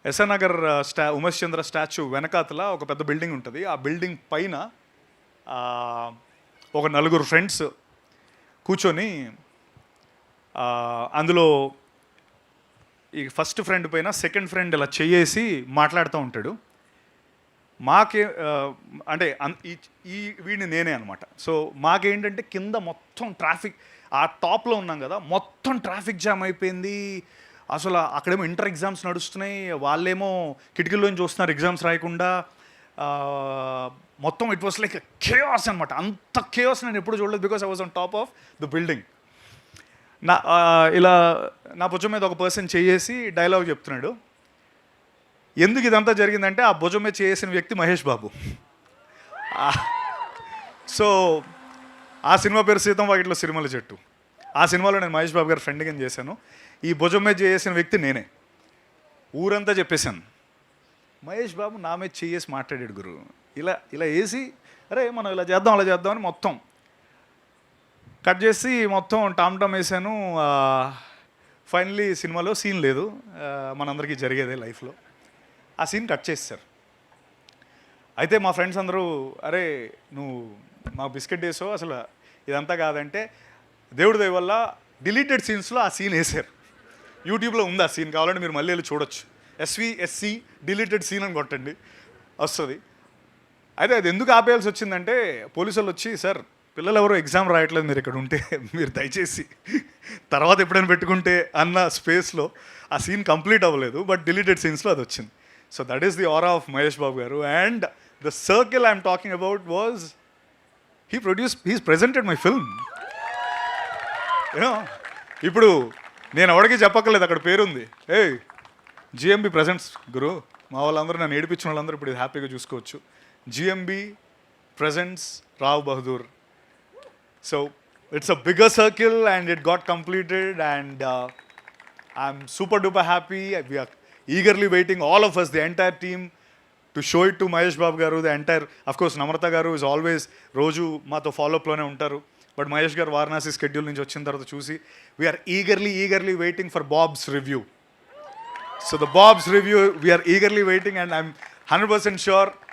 SR Nagar Umesh చంద్ర statue వెనకాతల ఒక పెద్ద బిల్డింగ్ ఉంటుంది. ఆ బిల్డింగ్ పైన ఒక నలుగురు ఫ్రెండ్స్ కూర్చొని అందులో ఈ ఫస్ట్ ఫ్రెండ్ పైన సెకండ్ ఫ్రెండ్ ఇలా చేసి మాట్లాడుతూ ఉంటాడు. మాకే అంటే ఈ వీడిని నేనే అనమాట. సో మాకేంటంటే కింద మొత్తం ట్రాఫిక్, ఆ టాప్లో ఉన్నాం కదా, మొత్తం ట్రాఫిక్ జామ్ అయిపోయింది. అసలు అక్కడేమో ఇంటర్ ఎగ్జామ్స్ నడుస్తున్నాయి, వాళ్ళేమో కిటికీల్లోంచి చూస్తున్నారు ఎగ్జామ్స్ రాయకుండా. మొత్తం ఇట్ వాస్ లైక్ కేయాస్ అనమాట. అంత కేయాస్ నేను ఎప్పుడు చూడలేదు, because I was on top of the building. ఇలా నా భుజం మీద ఒక పర్సన్ చేసి డైలాగ్ చెప్తున్నాడు. ఎందుకు ఇదంతా జరిగిందంటే ఆ భుజం మీద చేసిన వ్యక్తి మహేష్ బాబు. సో ఆ సినిమా పేరు సీతం వాకిట్లో సిరిమల చెట్టు. ఆ సినిమాలో నేను మహేష్ బాబు గారి ఫ్రెండ్గా చేశాను. ఈ భుజం మీద చేసిన వ్యక్తి నేనే. ఊరంతా చెప్పేశాను, మహేష్ బాబు నా మీద చేసి మాట్లాడాడు గురు, ఇలా ఇలా వేసి అరే మనం ఇలా చేద్దాం అలా చేద్దామని మొత్తం కట్ చేసి మొత్తం టామ్ టామ్ వేసాను. ఫైనలీ సినిమాలో సీన్ లేదు, మనందరికీ జరిగేదే లైఫ్లో. ఆ సీన్ కట్ చేస్తారు. అయితే మా ఫ్రెండ్స్ అందరూ అరే నువ్వు మా బిస్కెట్ వేసావు, అసలు ఇదంతా కాదంటే దేవుడి దయ వల్ల డిలీటెడ్ సీన్స్లో ఆ సీన్ వేసారు. యూట్యూబ్లో ఉంది ఆ సీన్, కావాలంటే మీరు మళ్ళీ వెళ్ళి చూడొచ్చు. SVSC డిలీటెడ్ సీన్ అని కొట్టండి వస్తుంది. అయితే అది ఎందుకు ఆపేయాల్సి వచ్చిందంటే పోలీసు వాళ్ళు వచ్చి, సార్ పిల్లలు ఎవరో ఎగ్జామ్ రాయట్లేదు, మీరు ఇక్కడ ఉంటే మీరు దయచేసి తర్వాత ఎప్పుడైనా పెట్టుకుంటే అన్న స్పేస్లో ఆ సీన్ కంప్లీట్ అవ్వలేదు, బట్ డిలీటెడ్ సీన్స్లో అది వచ్చింది. So that is the aura of Mahesh Babu గారు. And the circle I'm talking about was his presented my film. ఇప్పుడు నేను ఎవరికి చెప్పక్కర్లేదు, అక్కడ పేరుంది. GMB presents Guru. మా వాళ్ళందరూ నన్ను ఏడిపించిన వాళ్ళందరూ ఇప్పుడు ఇది హ్యాపీగా చూసుకోవచ్చు. GMB presents Rao Bahadur. So it's a bigger circle and it got completed and I'm super duper happy. We are eagerly waiting, all of us, the entire team, to show it to Mahesh Babu garu. The entire, of course, Namrata garu is always రోజు మాతో ఫాలోఅప్లోనే ఉంటారు. But Mahesh గారు Varanasi schedule నుంచి వచ్చిన తర్వాత చూసి we are eagerly waiting for Bob's review. So the Bob's review we are eagerly waiting and I'm 100% sure